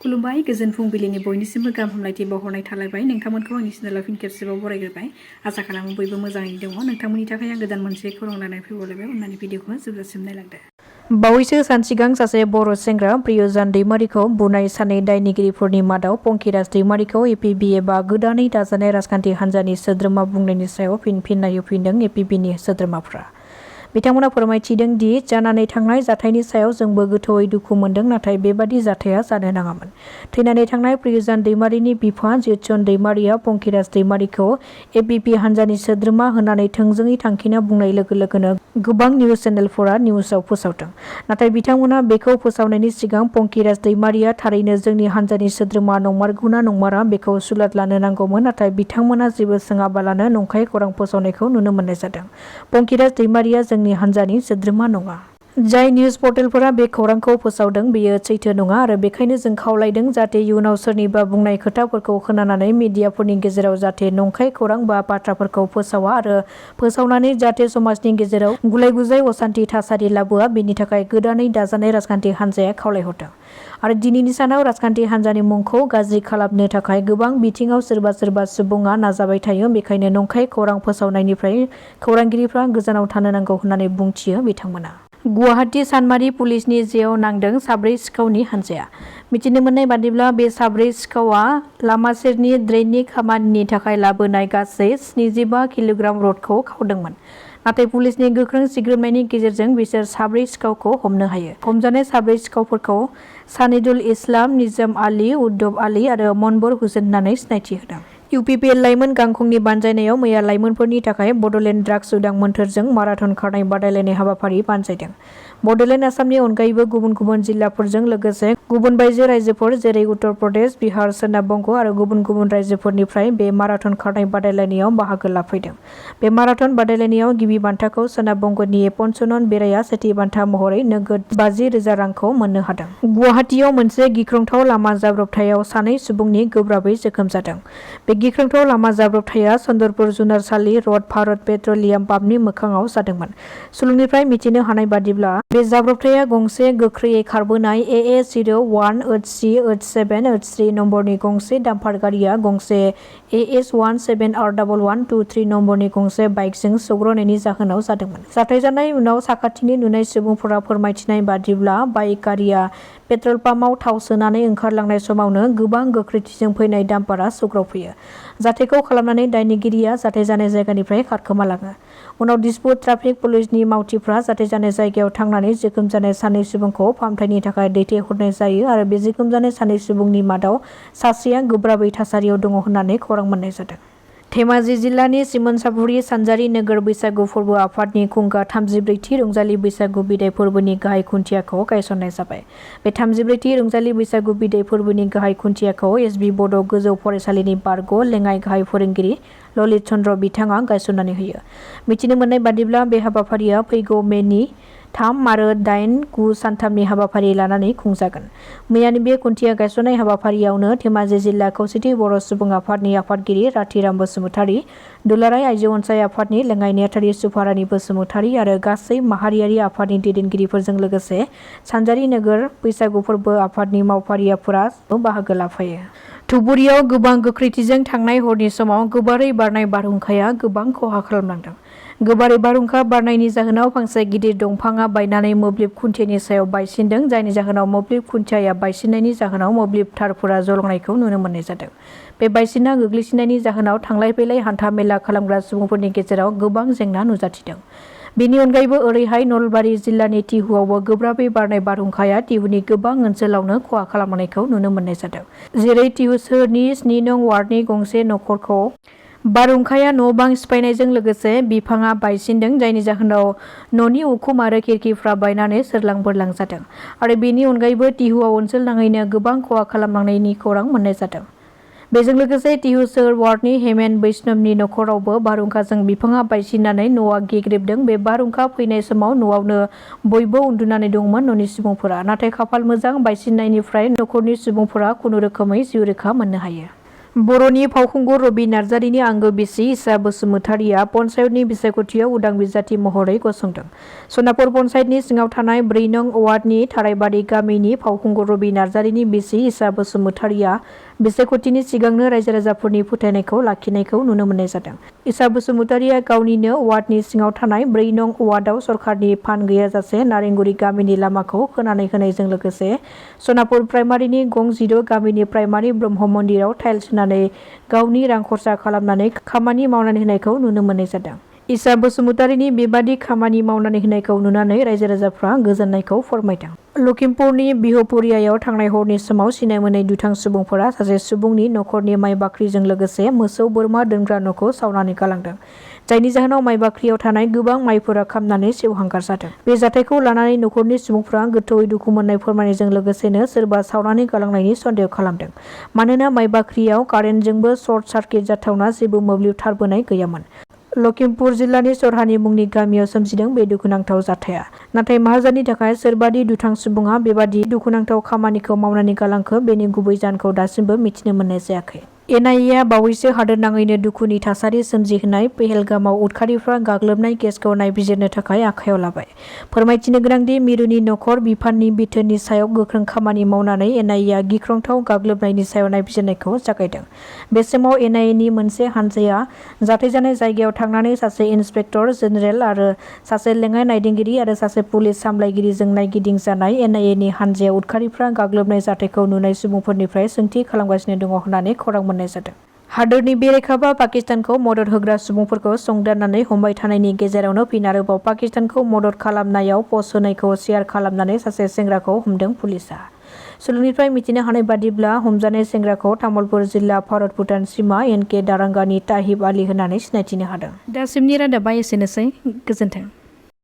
खुलुमबाय गोजोन फुंबिलिनि बयनिसिमबो गाहाम हामलायथि बावहरनाय थालायबाय नोंथांमोनखौ आंनि चेनेलाव फिन खेबसेबाव बरायग्रोबाय आसा खालामो बयबो मोजाङैनो दङ नोंथांमोननि थाखाय आं गोदान मोनसे खौरां लानानै फैबावलायबाय अननानै भिडिअखौ जोबजासिम नायलांदो। बावैसो सान सिगां सासे बर' सेंग्रा प्रियजान दैमारिखौ बुनाय सानै दायनिगिरिफोरनि मादाव पंखिराज दैमारिखौ एपिबि एबा गोदानै दाजानाय राजखान्थि हान्जानि सोद्रोमा बुंनायनि सायाव फिननाय होफिनदों एपिबिनि सोद्रोमाफ्रा। बिथांमोना फोरमायथिदों दि जानानै थांनाय जाथायनि सायाव जोंबो गोथौयै दुखु मोनदों नाथाय बेबादि जाथाया जानो नाङामोन। थैनानै थांनाय प्रियजान दैमारिनि बिफा जितचन दैमारिया पंखिराज दैमारिखौ एपिबि हान्जानि सोद्रोमा होननानै थोंजोङै थांखिना बुंनाय लोगो लोगोनो गोबां निउज चेनेलफोरा निउजआव फोसावदों। नाथाय बिथांमोना बेखौ फोसावनायनि सिगां पंखिराज दैमारिया थारैनो जोंनि हान्जानि सोद्रोमा नंमारगौना नंमारा बेखौ सुलाद लानो नांगौमोन नाथाय बिथांमोना जेबो सोङाबालानो नंखाय खौरां फोसावनायखौ नुनो मोननाय जादों। पंखिराज दैमारिया जोंनि हान्जानि सोद्रोमा नङा। जाय निउज पर्टेलफोरा बे खौरांखौ फोसावदों बेयो सैथो नङा आरो बेखायनो जों खावलायदों जाहाथे इयुनाव सोरनिबा बुंनाय खोथाफोरखौ खोनानानै मिडियाफोरनि गेजेराव जाहाथे नंखाय खौरां बा बाथ्राफोरखौ फोसावा आरो फोसावनानै जाहाथे समाजनि गेजेराव गुलाय गुजाय असान्थि थासारि लाबोआ बेनि थाखाय गोदानै दाजानाय राजखान्थि हान्जाया खावलायहरदों। आरो दिनैनि सानाव राजखान्थि हान्जानि मुंखौ गाज्रि खालामनो थाखाय गोबां बिथिङाव सोरबा सुबुङा नाजाबाय थायो बेखायनो नंखाय खौरां फोसावनायनिफ्राय खौरांगिरिफ्रा गोजानाव थानो नांगौ होननानै बुंथियो बिथांमोना। गुवाहाटी सानमारि पुलिसनि जेयाव नांदों साब्रै सिखावनि हान्जाया। मिथिनो मोननाय बादिब्ला बे साब्रै सिखावा लामा सेरनि ड्रेननि खामानिनि थाखाय लाबोनाय गासै 75 किल'ग्राम रडखौ खावदोंमोन। नाथाय पुलिसनि गोख्रों सिग्रोमनायनि गेजेरजों बिसोर साब्रै सिखावखौ हमनो हायो। हमजानाय साब्रै सिखावफोरखौ सानिदुल इस्लाम, निजाम आली, उद्दब आली आरो मनबर हुसेन होननानै सिनायथि होदों। इउपिपिएल लाइमोन गांखंनि बानजायनायाव मैया लाइमोनफोरनि थाखाय बड'लेण्ड ड्राग्स उदां मोन्थोरजों माराथन खारनाय बादायलायनाय हाबाफारि बानजायदों। बड'लेण्ड आसामनि अनगायैबो गुबुन गुबुन जिल्लाफोरजों लोगोसे गुबुन बायजो रायजोफोर जेरै उत्तर प्रदेश, बिहार, सोनाब बंग आरो गुबुन गुबुन रायजोफोरनिफ्राय बे माराथन खारनाय बादायलायनायाव बाहागो लाफैदों। बे माराथन बादायलायनायाव गिबि बान्थाखौ सोनाब बंगनि पन्चनन बेराया सेथि बान्था महरै नोगोद 50,000 रांखौ मोननो हादों। गुवाहाटीयाव मोनसे गिख्रंथाव लामा जाब्रबथायाव सानै सुबुंनि गोब्राबै जोखोम जादों। बे गिख्रंथाव लामा जाब्रबथाया चन्द्रपुर जुनारसालि रड भारत पेट्रलियाम पाम्पनि मोखाङाव जादोंमोन। सुलुंनिफ्राय मिथिनो हानाय बादिब्ला बे जाब्रबथाया गंसे गोख्रैयै खारबोनाय AA01HC8783 नम्बरनि गंसे डाम्पार गारिया गंसे AS17R1123 नम्बरनि गंसे बाइकजों सौग्रावनायनि जाहोनाव जादोंमोन। जाथाय जानाय उनाव साखाथिनि नुनाय सुबुंफोरा फोरमायथिनाय बादिब्ला बाइक गारिया पेट्रल पाम्पआव थाव सोनानै ओंखारलांनाय समावनो गोबां गोख्रैथिजों फैनाय डाम्पारा सौग्रावफैयो। जाथायखौ खालामनानै दायनिगिरिया जाथाय जानाय जायगानिफ्राय खारखोमालाङो। उनाव दिसपुर ट्राफिक पुलिसनि मावथिफ्रा जाथाय जानाय जायगायाव थांनानै जोखोम जानाय सानै सुबुंखौ फाहामथायनि थाखाय दैथायहरनाय जायो आरो बे जोखोम जानाय सानै सुबुंनि मादाव सासेया गोब्राबै थासारियाव दङ होननानै खौरां मोननाय जादों। धेमाजि जिल्लानि सिमोनसापुरि सानजारि नोगोर बैसागु फोरबो आफादनि खुंगा 34थि रंजालि बैसागु बिदाय फोरबोनि गाहाय खुन्थियाखौ गायसननाय जाबाय। बे 34थि रंजालि बैसागु बिदाय फोरबोनि गाहाय खुन्थियाखौ एसबि बड' गोजौ फरायसालिनि बारग' लेङाइ गाहाय फोरोंगिरि ललित चन्द्र बिथाङा गायसननानै होयो। मिथिनो मोननाय बादिब्ला बे हाबाफारिया फैगौ मेनि 3 आरो 8, 9 सानथामनि हाबाफारि लानानै खुंजागोन। मैयानि बे खुन्थिया गायसननाय हाबाफारियावनो धेमाजि जिल्ला खौसेथि बर' सुबुं आफादनि आफादगिरि राथिराम बसुमतारी, दुलाराय आइजो अनसाय आफादनि लेङाइ नेहाथारि सुफारानि बसुमतारी आरो गासै माहारियारि आफादनि दैदेनगिरिफोरजों लोगोसे सानजारि नोगोर बैसागु फोरबो आफादनि मावफारियाफोरा बाहागो लाफायो। धुबुरीयाव गोबां गोख्रैथिजों थांनाय हरनि समाव गोबारै बारनाय बारहुंखाया गोबां खहा खालामलांदों। गोबारै बारहुंखा बारनायनि जाहोनाव फांसे गिदिर दंफाङा बायनानै मोब्लिब खुन्थियानि सायाव बायसिनदों जायनि जाहोनाव मोब्लिब खुन्थियाया बायसिननायनि जाहोनाव मोब्लिब तारफोरा जलांनायखौ नुनो मोननाय जादों। बे बायसिनना गोग्लैसिननायनि जाहोनाव थांलाय फैलाय हान्था मेला खालामग्रा सुबुंफोरनि गेजेराव गोबां जेंना नुजाथिदों। बेनि अनगायैबो ओरैहाय नलबारि जिल्लानि टिहुआवबो गोब्राबै बारनाय बारहुंखाया टिहुनि गोबां ओनसोलावनो खहा खालामनायखौ नुनो मोननाय जादों। जेरै टिहु सोहोरनि 7 नं वार्डनि गंसे नखरखौ बारहुंखाया न' बां सिफायनायजों लोगोसे बिफाङा बायसिनदों जायनि जाहोनाव न'नि उखुम आरो खिरखिफ्रा बायनानै सोरलां बोरलां जादों। आरो बेनि अनगायैबो टिहुआव ओनसोल नाङैनो गोबां खहा खालामलांनायनि खौरां मोननाय जादों। बेजों लोगोसे टिहु सोहोर वार्डनि हेमेन बैष्णबनि नखरावबो बारहुंखाजों बिफाङा बायसिननानै न'आ गेग्रेबदों। बे बारहुंखा फैनाय समाव न'आवनो बयबो उन्दुनानै दंमोन न'नि सुबुंफोरा। नाथाय खाफाल मोजां बायसिननायनिफ्राय नखरनि सुबुंफोरा खुनुरोखोमै जिउ रैखा मोननो हायो। बर'नि फावखुंगुर रबि नार्जारिनि आंगो बिसि इसा बसुमतारिया पन्चायतनि बिसायख'थियाव उदां बिजाथि महरै गसंदों। सनापुर पन्चायतनि सिङाव थानाय 4 नं वार्डनि थाराइबारि गामिनि फावखुंगुर रबि नार्जारिनि बिसि इसा बसुमतारिया बिसायख'थिनि सिगांनो रायजो राजाफोरनि फोथायनायखौ लाखिनायखौ नुनो मोननाय जादों। इसा बसुमतारिया गावनिनो वार्डनि सिङाव थानाय 4 नं वार्डआव सरकारनि फान्ड गैयाजासे नारेंगुरि गामिनि लामाखौ खोनानै होनायजों लोगोसे सनापुर प्राइमारिनि गं 10 गामिनि प्राइमारि ब्रह्म मन्दिराव टाइल्स होनानै गावनि रां खरसा खालामनानै खामानि मावनानै होनायखौ नुनो मोननाय जादों। इसा बसुमतारिनि बेबादि खामानि मावनानै होनायखौ नुनानै रायजो राजाफ्रा गोजोननायखौ फोरमायदों। लखिमपुरनि बिहुपुरियायाव थांनाय हरनि समाव सिनाय मोनै दुथां सुबुंफोरा सासे सुबुंनि नखरनि माइ बाख्रिजों लोगोसे मोसौ बोरमा दोनग्रा न'खौ सावनानै गालांदों। जायनि जाहोनाव माइ बाख्रियाव थानाय गोबां माइफोरा खामनानै सेवहांगार जादों। बे जाथायखौ लानानै नखरनि सुबुंफ्रा गोथौयै दुखु मोननाय फोरमायनायजों लोगोसेनो सोरबा सावनानै गालांनायनि सन्देह खालामदों। मानोना माइ बाख्रियाव कारेन्टजोंबो सर्ट सार्किट जाथावना जेबो मोब्लिब थारबोनाय गैयामोन। लखिमपुर जिल्लानि सरहानि मुंनि गामियाव सोमजिदों बे दुखुनांथाव जाथाया। नाथाय माहाजोननि थाखाय सोरबादि दुथां सुबुङा बेबादि दुखुनांथाव खामानिखौ मावनानै गालांखो बेनि गुबै जाहोनखौ दासिमबो मिथिनो मोननाय जायाखै। एनआइएआ बावैसो हादोरनाङैनो दुखुनि थासारि सोमजिहोनाय पेहेलगामाव उदखारिफ्रा गाग्लोबनाय केसखौ नायबिजिरनो थाखाय आखायाव लाबाय। फोरमायथिनो गोनांदि मिरुनि नखर बिफाननि बिथोननि सायाव गोख्रों खामानि मावनानै एनआइएआ गिख्रंथाव गाग्लोबनायनि सायाव नायबिजिरनायखौ जागायदों। बे समाव एनआइएनि मोनसे हानजाया जाथाय जानाय जायगायाव थांनानै सासे इन्सपेक्टर जेनेरेल आरो सासे लेङाइ नायदिंगिरि आरो सासे पुलिस सामलायगिरिजों नायगिदिंजानाय एनआइएनि हानजाया उदखारिफ्रा गाग्लोबनाय जाथायखौ नुनाय सुबुंफोरनिफ्राय सोंथि खालामगासिनो दङ होननानै खौरां मोननाय जादों। हादोरनि बेरेखा बा पाकिस्तानखौ मदद होग्रा सुबुंफोरखौ संदाननानै हमबाय थानायनि गेजेरावनो फिन आरोबाव पाकिस्तानखौ मदद खालामनायाव पस्ट होनायखौ शेयार खालामनानै सासे सेंग्राखौ हमदों पुलिसआ। सुलुंनिफ्राय मिथिनो हानाय बादिब्ला हमजानाय सेंग्राखौ तामुलपुर जिल्ला भारत भुटान सिमा एनके दारांगानि ताहिब आली होननानै सिनायथिनो हादों। दासिमनि रादाबा एसेनोसै। गोजोन्थों।